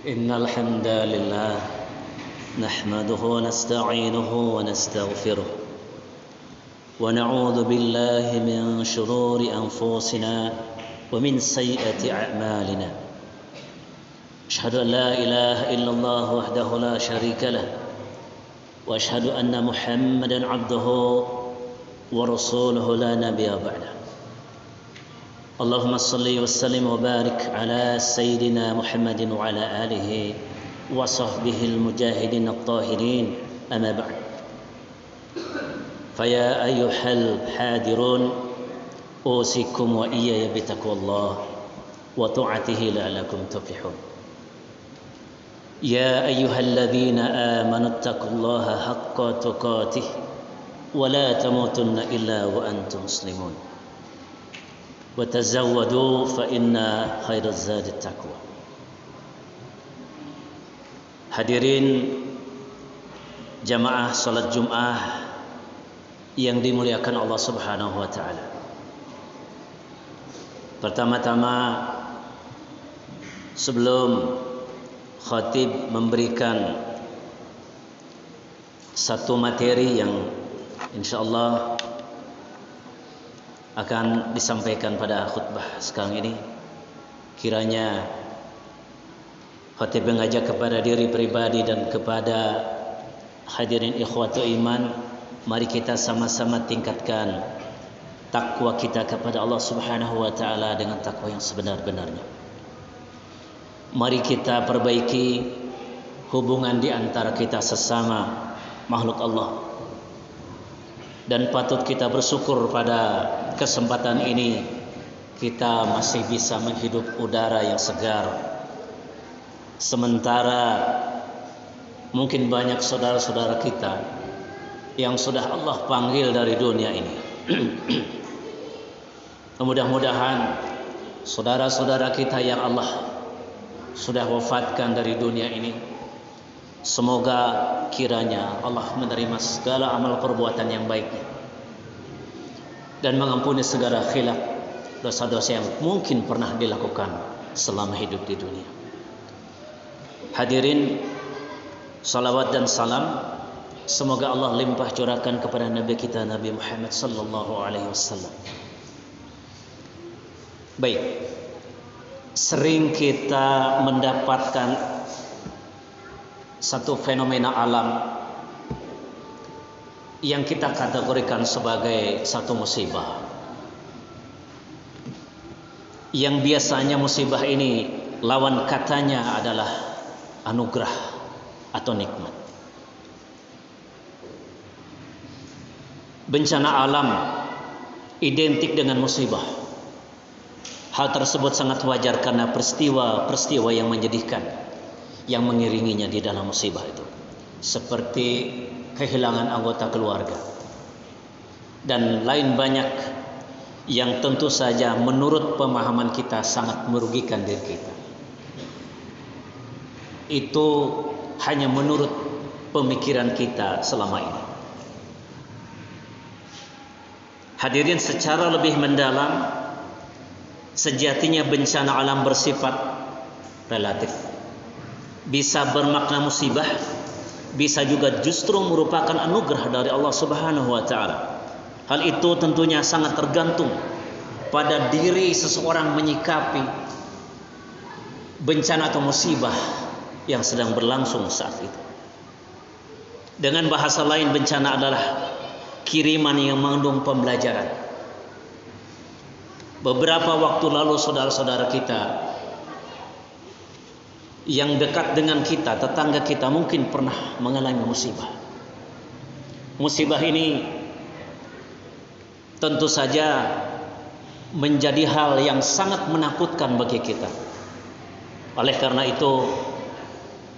إن الحمد لله نحمده ونستعينه ونستغفره ونعوذ بالله من شرور أنفسنا ومن سيئات أعمالنا أشهد أن لا إله إلا الله وحده لا شريك له وأشهد أن محمدا عبده ورسوله لا نبي بعده اللهم صل وسلم وبارك على سيدنا محمد وعلى آله وصحبه المجاهدين الطاهرين أما بعد فيا أيها الحاضرون أوصيكم وإياي بتقوى الله وطاعته لعلكم تفلحون يا أيها الذين آمنوا اتقوا الله حق تقاته ولا تموتن إلا وأنتم مسلمون وتزودوا فإن خير الزاد التقوى. Hadirin jamaah salat Jumat yang dimuliakan Allah Subhanahu wa taala. Pertama-tama sebelum khatib memberikan satu materi yang insyaallah akan disampaikan pada khutbah sekarang ini, kiranya khatib mengajak kepada diri pribadi dan kepada hadirin ikhwatul iman, mari kita sama-sama tingkatkan takwa kita kepada Allah Subhanahu wa taala dengan takwa yang sebenar-benarnya. Mari kita perbaiki hubungan di antara kita sesama makhluk Allah. Dan patut kita bersyukur pada kesempatan ini kita masih bisa menghirup udara yang segar. Sementara mungkin banyak saudara-saudara kita yang sudah Allah panggil dari dunia ini. Mudah-mudahan saudara-saudara kita yang Allah sudah wafatkan dari dunia ini, semoga kiranya Allah menerima segala amal perbuatan yang baiknya dan mengampuni segala khilaf dosa-dosa yang mungkin pernah dilakukan selama hidup di dunia. Hadirin, salawat dan salam semoga Allah limpah curahkan kepada Nabi kita Nabi Muhammad sallallahu alaihi wasallam. Baik, sering kita mendapatkan satu fenomena alam yang kita kategorikan sebagai satu musibah, yang biasanya musibah ini lawan katanya adalah anugerah atau nikmat. Bencana alam identik dengan musibah. Hal tersebut sangat wajar karena peristiwa-peristiwa yang menyedihkan yang mengiringinya di dalam musibah itu, seperti kehilangan anggota keluarga dan lain banyak yang tentu saja menurut pemahaman kita sangat merugikan diri kita. Itu hanya menurut pemikiran kita selama ini. Hadirin, secara lebih mendalam, sejatinya bencana alam bersifat relatif. Bisa bermakna musibah, bisa juga justru merupakan anugerah dari Allah Subhanahu wa taala. Hal itu tentunya sangat tergantung pada diri seseorang menyikapi bencana atau musibah yang sedang berlangsung saat itu. Dengan bahasa lain, bencana adalah kiriman yang mengandung pembelajaran. Beberapa waktu lalu saudara-saudara kita yang dekat dengan kita, tetangga kita, mungkin pernah mengalami musibah. Musibah ini tentu saja menjadi hal yang sangat menakutkan bagi kita. Oleh karena itu,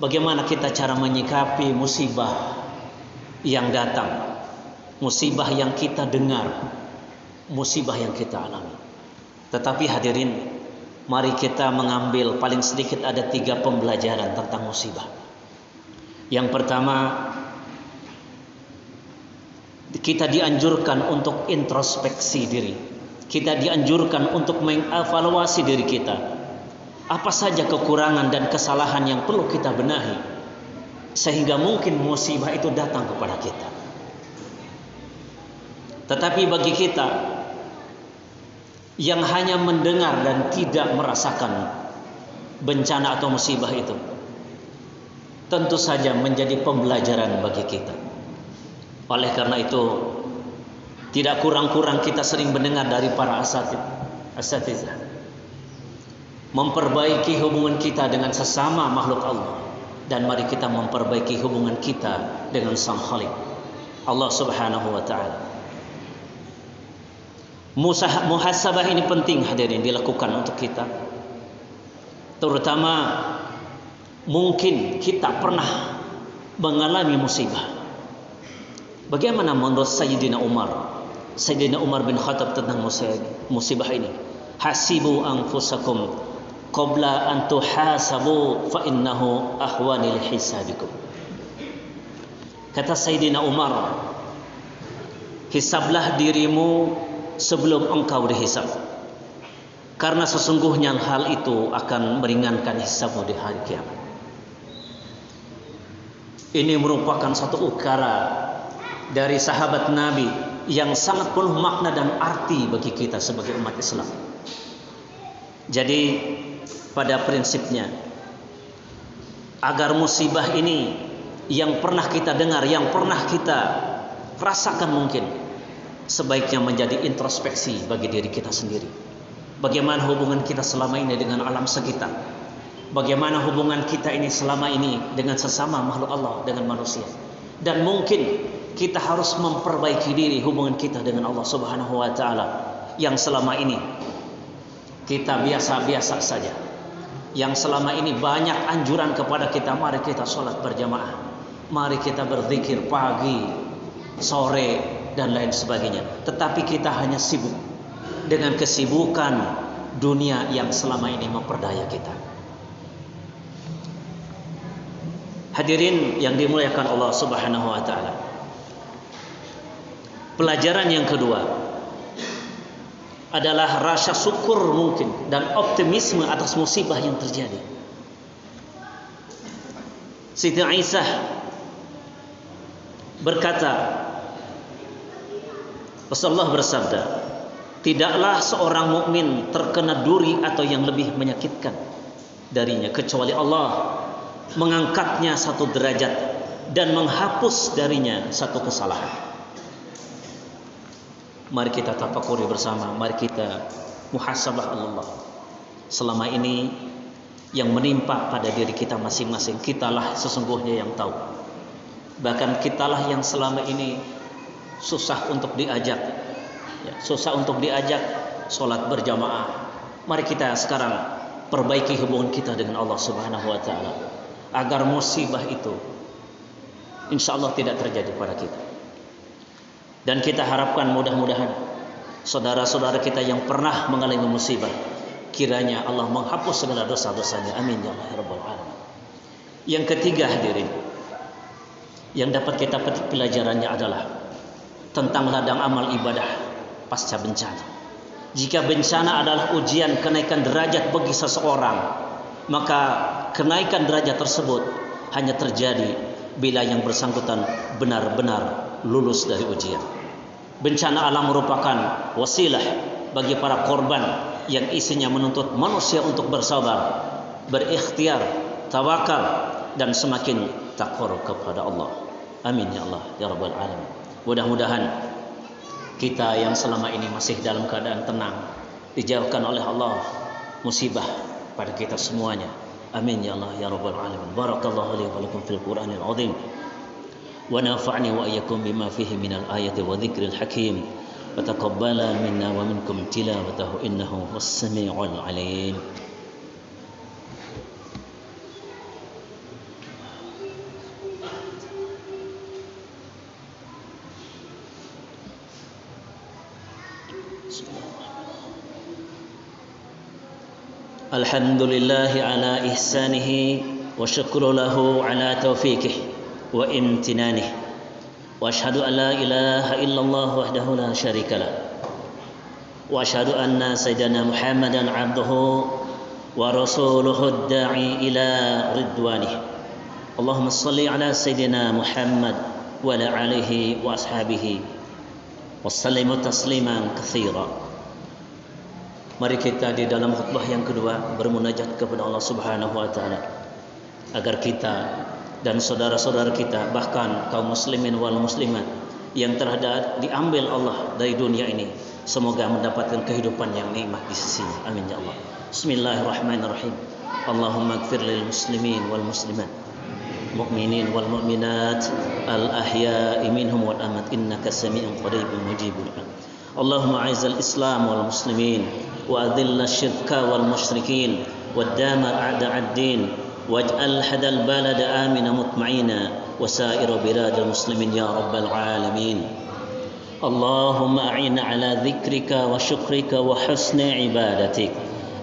bagaimana kita cara menyikapi musibah yang datang, musibah yang kita dengar, musibah yang kita alami. Tetapi hadirin, mari kita mengambil paling sedikit ada 3 pembelajaran tentang musibah. Yang pertama, kita dianjurkan untuk introspeksi diri. Kita dianjurkan untuk mengevaluasi diri kita. Apa saja kekurangan dan kesalahan yang perlu kita benahi, sehingga mungkin musibah itu datang kepada kita. Tetapi bagi kita yang hanya mendengar dan tidak merasakan bencana atau musibah itu, tentu saja menjadi pembelajaran bagi kita. Oleh karena itu, tidak kurang-kurang kita sering mendengar dari para asatizah, memperbaiki hubungan kita dengan sesama makhluk Allah, dan mari kita memperbaiki hubungan kita dengan Sang Khalik, Allah Subhanahu wa taala. Muhasabah ini penting hadirin dilakukan untuk kita. Terutama mungkin kita pernah mengalami musibah. Bagaimana menurut Sayyidina Umar bin Khattab tentang musibah ini? Hasibu anfusakum qabla an tuhasabu fa innahu ahwani li hisabikum. Kata Sayyidina Umar, hisablah dirimu sebelum engkau dihisab, karena sesungguhnya hal itu akan meringankan hisabmu di hari kiamat. Ini merupakan satu ukara dari sahabat Nabi yang sangat penuh makna dan arti bagi kita sebagai umat Islam. Jadi pada prinsipnya, agar musibah ini yang pernah kita dengar, yang pernah kita rasakan mungkin, sebaiknya menjadi introspeksi bagi diri kita sendiri. Bagaimana hubungan kita selama ini dengan alam sekitar? Bagaimana hubungan kita ini selama ini dengan sesama makhluk Allah, dengan manusia? Dan mungkin kita harus memperbaiki diri hubungan kita dengan Allah Subhanahu wa taala yang selama ini kita biasa-biasa saja. Yang selama ini banyak anjuran kepada kita, mari kita sholat berjamaah, mari kita berzikir pagi, sore, dan lain sebagainya. Tetapi kita hanya sibuk dengan kesibukan dunia yang selama ini memperdaya kita. Hadirin yang dimuliakan Allah Subhanahu wa taala. Pelajaran yang kedua adalah rasa syukur mungkin dan optimisme atas musibah yang terjadi. Siti Aisyah berkata, Rasulullah bersabda, tidaklah seorang mukmin terkena duri atau yang lebih menyakitkan darinya, kecuali Allah mengangkatnya satu derajat dan menghapus darinya satu kesalahan. Mari kita tafakuri bersama, mari kita muhasabah Allah. Selama ini yang menimpa pada diri kita masing-masing, kitalah sesungguhnya yang tahu. Bahkan kitalah yang selama ini susah untuk diajak, susah untuk diajak sholat berjamaah. Mari kita sekarang perbaiki hubungan kita dengan Allah Subhanahu wa taala, agar musibah itu insya Allah tidak terjadi pada kita. Dan kita harapkan mudah-mudahan saudara-saudara kita yang pernah mengalami musibah, kiranya Allah menghapus segala dosa-dosanya. Amin ya Allah ya Rabbal Alamin. Yang ketiga hadirin, yang dapat kita petik pelajarannya adalah tentang ladang amal ibadah pasca bencana. Jika bencana adalah ujian kenaikan derajat bagi seseorang, maka kenaikan derajat tersebut hanya terjadi bila yang bersangkutan benar-benar lulus dari ujian. Bencana alam merupakan wasilah bagi para korban yang isinya menuntut manusia untuk bersabar, berikhtiar, tawakal, dan semakin takwa kepada Allah. Amin ya Allah ya Rabbal Alamin. Mudah-mudahan kita yang selama ini masih dalam keadaan tenang, dijauhkan oleh Allah musibah pada kita semuanya. Amin ya Allah ya Rabbal Alamin. Barakallahu li wa lakum fil Qur'anil azim. Wa nafa'ni wa iyyakum bima fihi minal ayati wa dzikril hakim. Wa taqabbala minna wa minkum tilawatahu innahu was-sami'ul 'alim. Alhamdulillahi ala ihsanihi wa syukru lahu ala taufiqih wa imtinanih wa ashhadu an la ilaha illallah wahdahu la syarika lah wa ashhadu anna sayyidana Muhammadan abduhu ورسوله الداعي إلى رضوانه. اللهم صل على سيدنا محمد وعلى آله وأصحابه وسلم تسليما كثيرا. Mari kita di dalam khutbah yang kedua bermunajat kepada Allah Subhanahu wa taala agar kita dan saudara-saudara kita, bahkan kaum muslimin wal muslimat yang telah diambil Allah dari dunia ini, semoga mendapatkan kehidupan yang nikmat di sisinya. Amin ya Allah. Bismillahirrahmanirrahim. Allahumma ighfir lil muslimin wal muslimat, mu'minin wal mu'minat, al ahya'i minhum wal amwat, innaka sami'un qaribun mujibul du'a. Allahumma a'izzal islam wal muslimin wa adhillal syirka wal musyrikin waddamir a'da'ad din waj'al hadal balada amina mutma'ina wa sa'ira biladil muslimin ya rabbal alamin. Allahumma a'inna ala dhikrika wa syukrika wa husni ibadatik.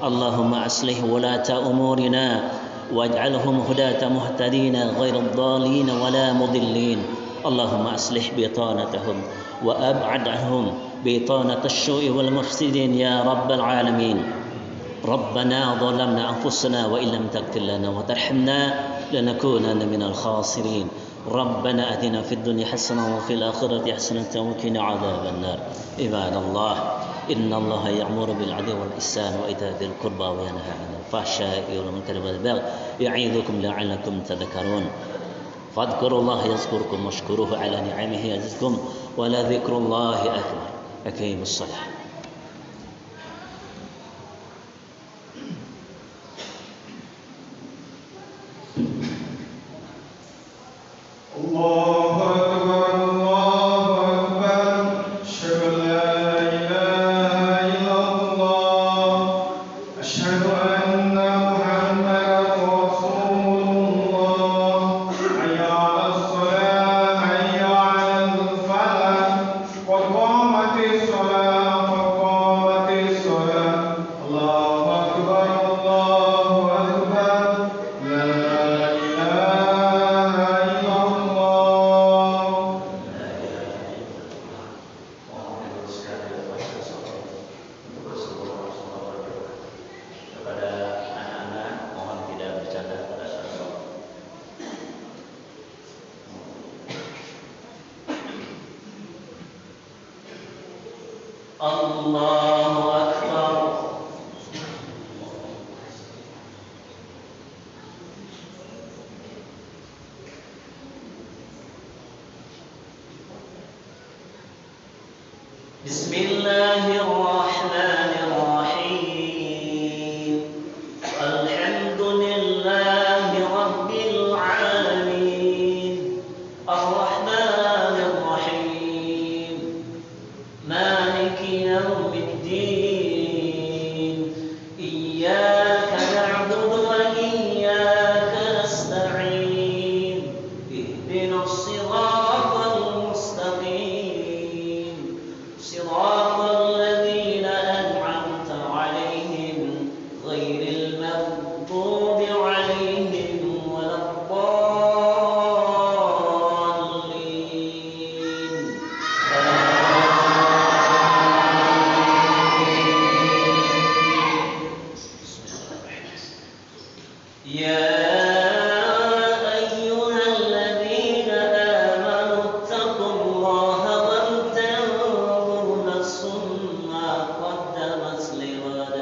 Allahumma aslih wulata umurina waj'alhum hudata muhtadina ghairal dhalin wala mudillin. Allahumma aslih bitanatahum wa ab'adhum بطانة الشوء والمفسدين يا رب العالمين. ربنا ظلمنا أنفسنا وإن لم تغفر لنا وترحمنا لنكونن من الخاسرين. ربنا آتنا في الدنيا حسنة وفي الآخرة حسنة وقنا عذاب النار. عباد الله إن الله يأمر بالعدل والإحسان وإيتاء ذي القربى وينهى عن الفحشاء والمنكر والبغي يعظكم لعلكم تذكرون. فاذكروا الله يذكركم واشكروه على نعمه يزدكم ولذكر الله أكبر. أقيموا الصلاة. الله أكبر الله أكبر أشهد أن لا إله إلا الله أشهد أن محمدا رسول الله. حي على الصلاة حي على الفلاح قد قامت الصلاة قد قامت الصلاة. الله أكبر الله أكبر لا إله إلا الله. Kepada anak-anak mohon tidak bercanda pada saat sholat. Allahu Akbar. Bismillahirrahmanirrahim. Alhamdulillahi rabbil alamin. Ar-Rahmanir Rahim. Maliki yaumiddin. Iyyaka na'budu wa iyyaka nasta'in. Ihdinas siratal mustaqim. Siratal ladzina an'amta 'alaihim ghairil maghdubi 'alaihim waladdallin. يا أيها الذين آمنوا اتقوا الله ولتنظر نفس ما قدمت لغد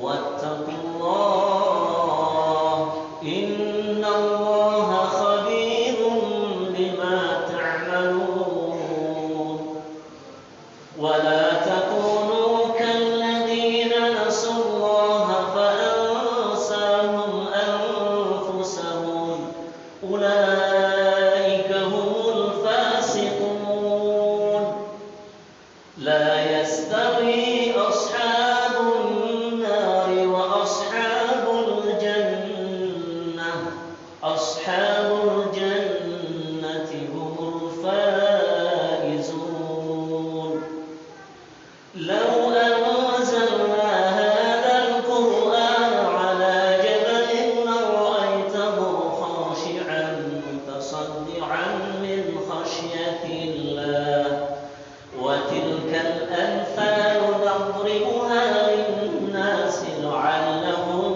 واتقوا الله إن الله خبير بما تعملون. ولا تكونوا كالذين نسوا الله فأنساهم أنفسهم أولئك هم الفاسقون. لا يستوي أصحاب النار وأصحاب الجنة. أصحاب الجنة هم الفائزون. لو أنزلنا هذا القرآن على جبل لرأيته خاشعا متصدعا من خشية الله. وتلك الأمثال نضربها للناس لعلهم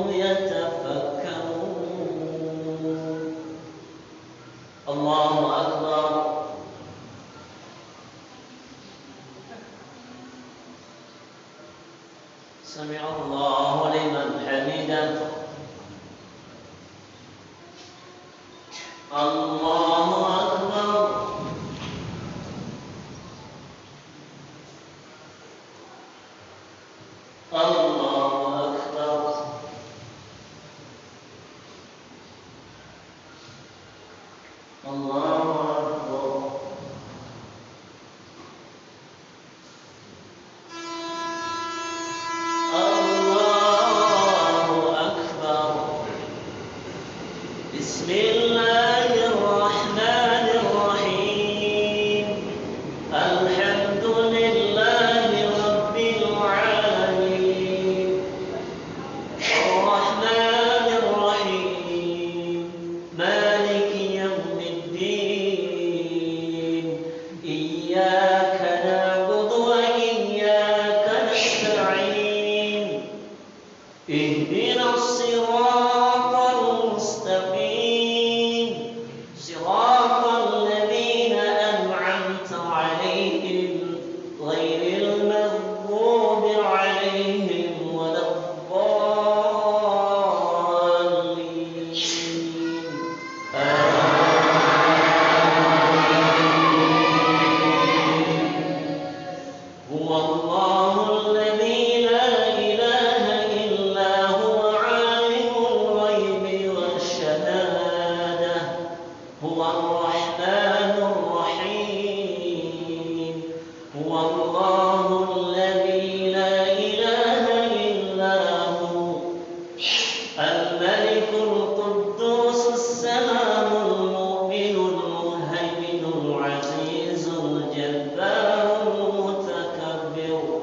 الله أكبر سمع الله لمن حمده الله أكبر الله أكبر الله أكبر الله أكبر بسم الله الرحمن الرحيم الحمد لله رب العالمين الرحمن الرحيم مالك يوم الدين إياك نعبد وإياك نستعين اهدنا الصراط المستقيم صراط الذين أنعمت عليهم غير المغضوب عليهم ولا الضالين هو الله الذي لا إله إلا هو عالم الغيب والشهادة هو الرحمن الرحيم هو الله الذي لا إله إلا هو الملك القدوس السلام المؤمن المهيمن العزيز الجبار المتكبر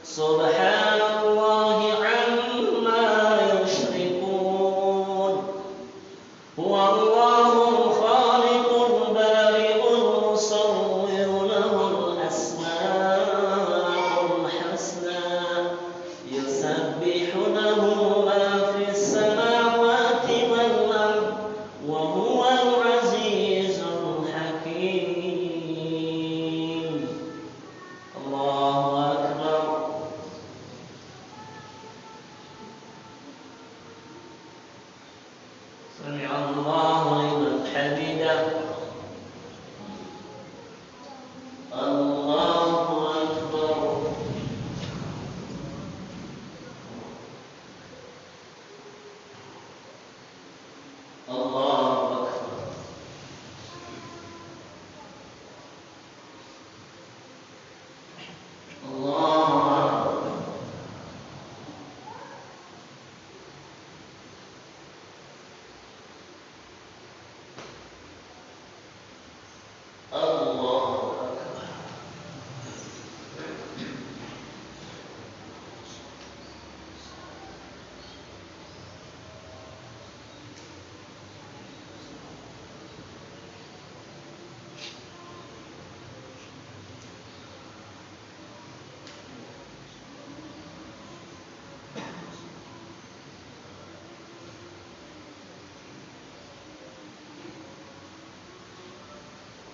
سبحان الله عما يشركون هو الله الخالق البارئ المصور له الأسماء الحسنى يسبح له ما في السماوات والأرض وهو العزيز الحكيم الله أكبر سمع الله لمن حمده الله أكبر الله أكبر الله أكبر الله أكبر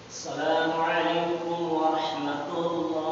السلام عليكم ورحمة الله